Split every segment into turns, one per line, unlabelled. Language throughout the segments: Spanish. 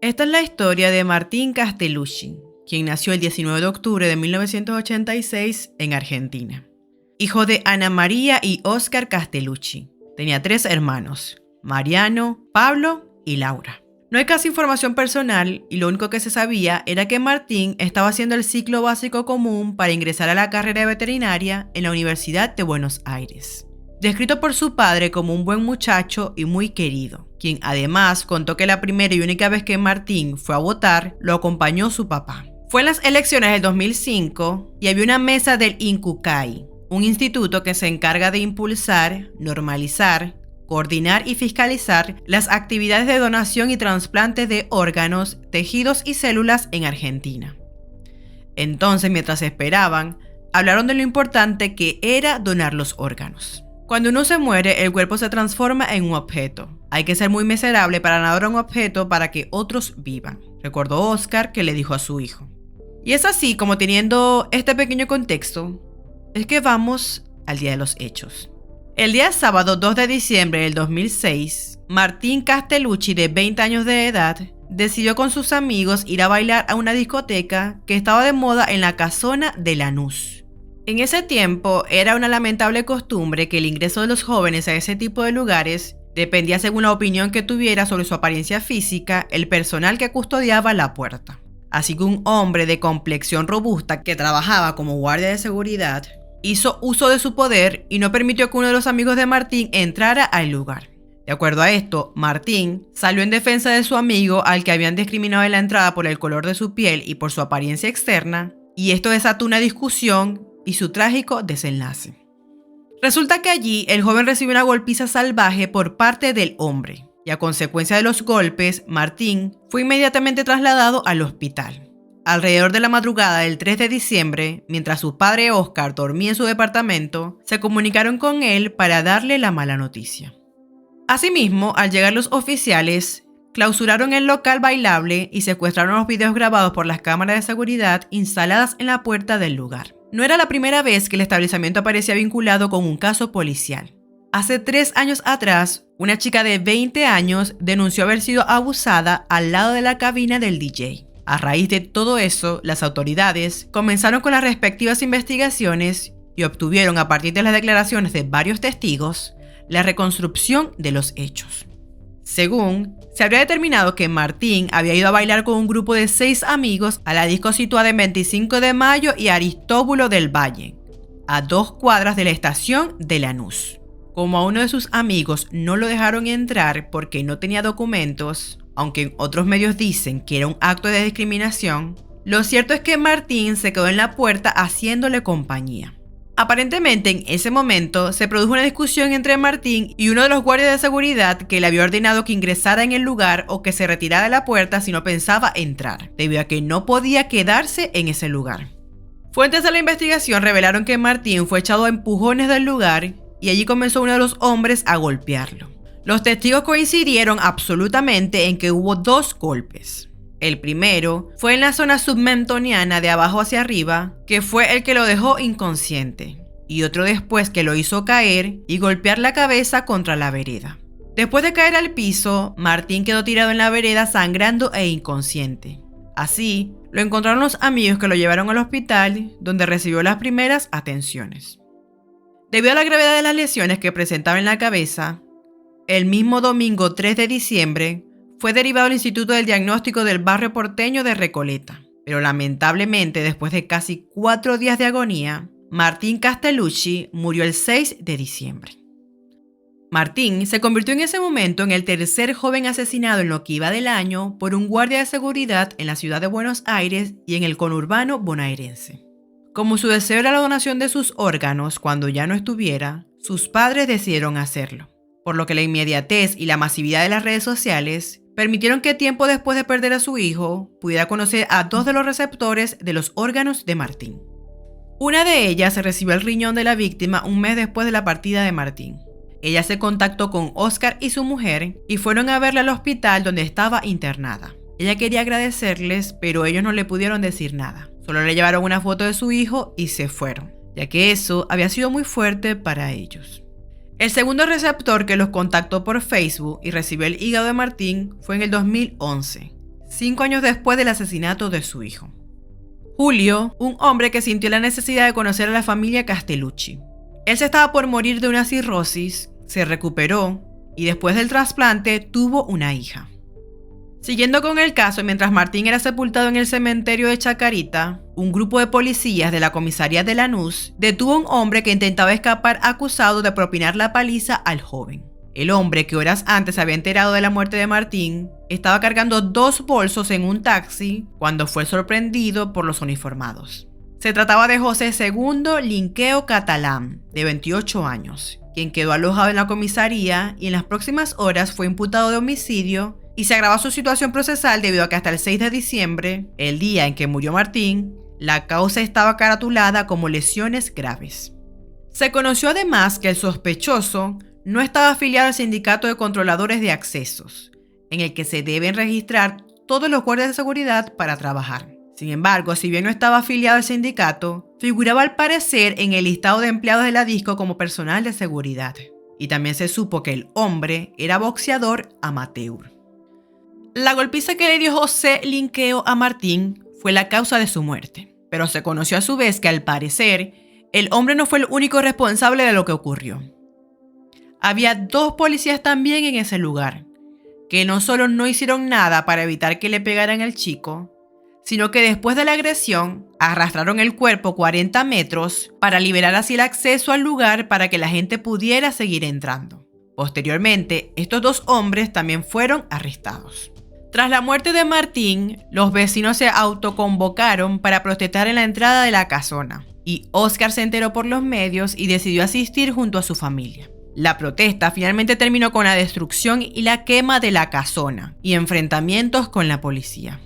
Esta es la historia de Martín Castellucci, quien nació el 19 de octubre de 1986 en Argentina. Hijo de Ana María y Óscar Castellucci. Tenía 3 hermanos, Mariano, Pablo y Laura. No hay casi información personal y lo único que se sabía era que Martín estaba haciendo el ciclo básico común para ingresar a la carrera de veterinaria en la Universidad de Buenos Aires. Descrito por su padre como un buen muchacho y muy querido, quien además contó que la primera y única vez que Martín fue a votar, lo acompañó su papá. Fue en las elecciones del 2005 y había una mesa del INCUCAI, un instituto que se encarga de impulsar, normalizar, coordinar y fiscalizar las actividades de donación y trasplante de órganos, tejidos y células en Argentina. Entonces, mientras esperaban, hablaron de lo importante que era donar los órganos. Cuando uno se muere, el cuerpo se transforma en un objeto. Hay que ser muy miserable para nadar a un objeto para que otros vivan, recordó Óscar, que le dijo a su hijo. Y es así como, teniendo este pequeño contexto, es que vamos al día de los hechos. El día sábado 2 de diciembre del 2006, Martín Castellucci, de 20 años de edad, decidió con sus amigos ir a bailar a una discoteca que estaba de moda en la casona de Lanús. En ese tiempo era una lamentable costumbre que el ingreso de los jóvenes a ese tipo de lugares dependía, según la opinión que tuviera sobre su apariencia física, el personal que custodiaba la puerta. Así que un hombre de complexión robusta que trabajaba como guardia de seguridad hizo uso de su poder y no permitió que uno de los amigos de Martín entrara al lugar. De acuerdo a esto, Martín salió en defensa de su amigo, al que habían discriminado en la entrada por el color de su piel y por su apariencia externa, y esto desató una discusión y su trágico desenlace. Resulta que allí el joven recibió una golpiza salvaje por parte del hombre, y a consecuencia de los golpes, Martín fue inmediatamente trasladado al hospital. Alrededor de la madrugada del 3 de diciembre, mientras su padre Óscar dormía en su departamento, se comunicaron con él para darle la mala noticia. Asimismo, al llegar los oficiales, clausuraron el local bailable y secuestraron los videos grabados por las cámaras de seguridad instaladas en la puerta del lugar. No era la primera vez que el establecimiento aparecía vinculado con un caso policial. Hace 3 años atrás, una chica de 20 años denunció haber sido abusada al lado de la cabina del DJ. A raíz de todo eso, las autoridades comenzaron con las respectivas investigaciones y obtuvieron, a partir de las declaraciones de varios testigos, la reconstrucción de los hechos. Según, se habría determinado que Martín había ido a bailar con un grupo de 6 amigos a la disco situada en 25 de Mayo y Aristóbulo del Valle, a 2 cuadras de la estación de Lanús. Como a uno de sus amigos no lo dejaron entrar porque no tenía documentos, aunque en otros medios dicen que era un acto de discriminación, lo cierto es que Martín se quedó en la puerta haciéndole compañía. Aparentemente, en ese momento se produjo una discusión entre Martín y uno de los guardias de seguridad, que le había ordenado que ingresara en el lugar o que se retirara de la puerta si no pensaba entrar, debido a que no podía quedarse en ese lugar. Fuentes de la investigación revelaron que Martín fue echado a empujones del lugar y allí comenzó uno de los hombres a golpearlo. Los testigos coincidieron absolutamente en que hubo 2 golpes. El primero fue en la zona submentoniana, de abajo hacia arriba, que fue el que lo dejó inconsciente, y otro después, que lo hizo caer y golpear la cabeza contra la vereda. Después de caer al piso, Martín quedó tirado en la vereda sangrando e inconsciente. Así, lo encontraron los amigos, que lo llevaron al hospital, donde recibió las primeras atenciones. Debido a la gravedad de las lesiones que presentaba en la cabeza, el mismo domingo 3 de diciembre fue derivado al Instituto del Diagnóstico del barrio porteño de Recoleta. Pero lamentablemente, después de casi 4 días de agonía, Martín Castellucci murió el 6 de diciembre. Martín se convirtió en ese momento en el tercer joven asesinado en lo que iba del año por un guardia de seguridad en la ciudad de Buenos Aires y en el conurbano bonaerense. Como su deseo era la donación de sus órganos cuando ya no estuviera, sus padres decidieron hacerlo, por lo que la inmediatez y la masividad de las redes sociales permitieron que tiempo después de perder a su hijo, pudiera conocer a 2 de los receptores de los órganos de Martín. Una de ellas recibió el riñón de la víctima un mes después de la partida de Martín. Ella se contactó con Óscar y su mujer y fueron a verla al hospital donde estaba internada. Ella quería agradecerles, pero ellos no le pudieron decir nada. Solo le llevaron una foto de su hijo y se fueron, ya que eso había sido muy fuerte para ellos. El segundo receptor que los contactó por Facebook y recibió el hígado de Martín fue en el 2011, 5 años después del asesinato de su hijo. Julio, un hombre que sintió la necesidad de conocer a la familia Castellucci. Él se estaba por morir de una cirrosis, se recuperó y después del trasplante tuvo una hija. Siguiendo con el caso, mientras Martín era sepultado en el cementerio de Chacarita, un grupo de policías de la comisaría de Lanús detuvo a un hombre que intentaba escapar acusado de propinar la paliza al joven. El hombre, que horas antes se había enterado de la muerte de Martín, estaba cargando 2 bolsos en un taxi cuando fue sorprendido por los uniformados. Se trataba de José Segundo Linqueo Catalán, de 28 años, quien quedó alojado en la comisaría y en las próximas horas fue imputado de homicidio y se agravó su situación procesal debido a que hasta el 6 de diciembre, el día en que murió Martín, la causa estaba caratulada como lesiones graves. Se conoció además que el sospechoso no estaba afiliado al Sindicato de Controladores de Accesos, en el que se deben registrar todos los guardias de seguridad para trabajar. Sin embargo, si bien no estaba afiliado al sindicato, figuraba al parecer en el listado de empleados de la disco como personal de seguridad. Y también se supo que el hombre era boxeador amateur. La golpiza que le dio José Linqueo a Martín fue la causa de su muerte, pero se conoció a su vez que al parecer el hombre no fue el único responsable de lo que ocurrió. Había 2 policías también en ese lugar, que no solo no hicieron nada para evitar que le pegaran al chico, sino que después de la agresión arrastraron el cuerpo 40 metros para liberar así el acceso al lugar para que la gente pudiera seguir entrando. Posteriormente, estos 2 hombres también fueron arrestados. Tras la muerte de Martín, los vecinos se autoconvocaron para protestar en la entrada de la casona, y Óscar se enteró por los medios y decidió asistir junto a su familia. La protesta finalmente terminó con la destrucción y la quema de la casona y enfrentamientos con la policía.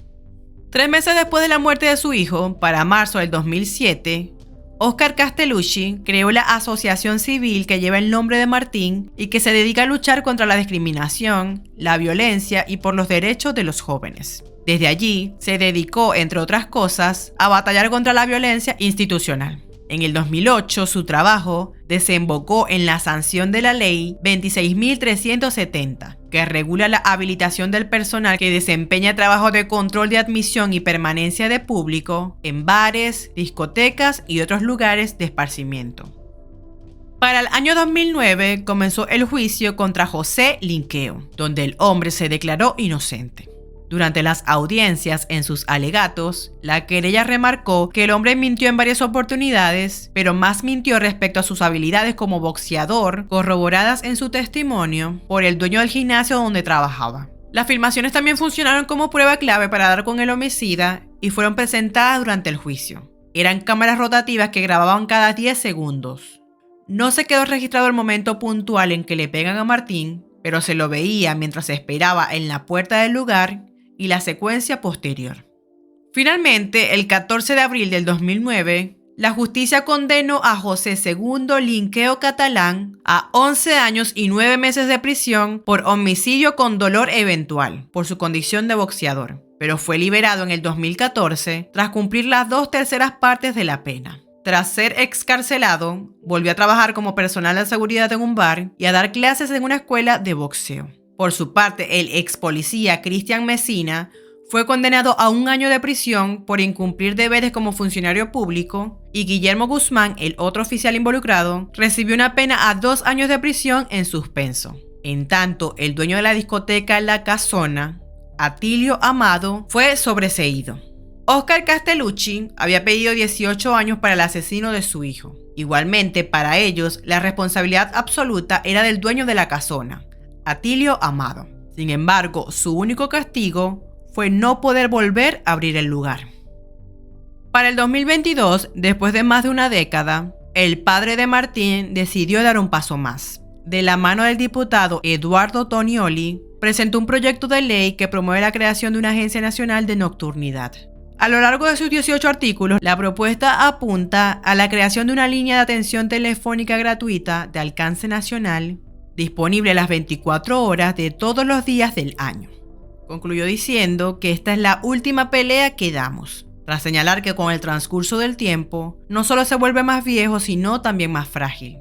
3 meses después de la muerte de su hijo, para marzo del 2007, Óscar Castellucci creó la asociación civil que lleva el nombre de Martín y que se dedica a luchar contra la discriminación, la violencia y por los derechos de los jóvenes. Desde allí, se dedicó, entre otras cosas, a batallar contra la violencia institucional. En el 2008, su trabajo desembocó en la sanción de la Ley 26.370, que regula la habilitación del personal que desempeña trabajo de control de admisión y permanencia de público en bares, discotecas y otros lugares de esparcimiento. Para el año 2009 comenzó el juicio contra José Linqueo, donde el hombre se declaró inocente. Durante las audiencias en sus alegatos, la querella remarcó que el hombre mintió en varias oportunidades, pero más mintió respecto a sus habilidades como boxeador, corroboradas en su testimonio por el dueño del gimnasio donde trabajaba. Las filmaciones también funcionaron como prueba clave para dar con el homicida y fueron presentadas durante el juicio. Eran cámaras rotativas que grababan cada 10 segundos. No se quedó registrado el momento puntual en que le pegan a Martín, pero se lo veía mientras se esperaba en la puerta del lugar y la secuencia posterior. Finalmente, el 14 de abril del 2009, la justicia condenó a José Segundo Linqueo Catalán a 11 años y 9 meses de prisión por homicidio con dolor eventual, por su condición de boxeador, pero fue liberado en el 2014 tras cumplir las 2/3 partes de la pena. Tras ser excarcelado, volvió a trabajar como personal de seguridad en un bar y a dar clases en una escuela de boxeo. Por su parte, el ex policía Cristian Mesina fue condenado a 1 año de prisión por incumplir deberes como funcionario público y Guillermo Guzmán, el otro oficial involucrado, recibió una pena a 2 años de prisión en suspenso. En tanto, el dueño de la discoteca La Casona, Atilio Amado, fue sobreseído. Óscar Castellucci había pedido 18 años para el asesino de su hijo. Igualmente, para ellos, la responsabilidad absoluta era del dueño de la casona, Atilio Amado. Sin embargo, su único castigo fue no poder volver a abrir el lugar. Para el 2022, después de más de una década, el padre de Martín decidió dar un paso más. De la mano del diputado Eduardo Tonioli, presentó un proyecto de ley que promueve la creación de una Agencia Nacional de Nocturnidad. A lo largo de sus 18 artículos, la propuesta apunta a la creación de una línea de atención telefónica gratuita de alcance nacional, disponible las 24 horas de todos los días del año. Concluyó diciendo que esta es la última pelea que damos, tras señalar que con el transcurso del tiempo, no solo se vuelve más viejo, sino también más frágil.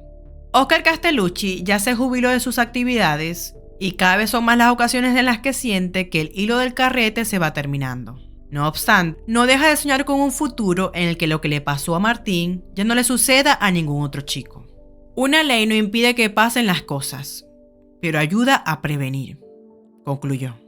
Óscar Castellucci ya se jubiló de sus actividades y cada vez son más las ocasiones en las que siente que el hilo del carrete se va terminando. No obstante, no deja de soñar con un futuro en el que lo que le pasó a Martín ya no le suceda a ningún otro chico. Una ley no impide que pasen las cosas, pero ayuda a prevenir, concluyó.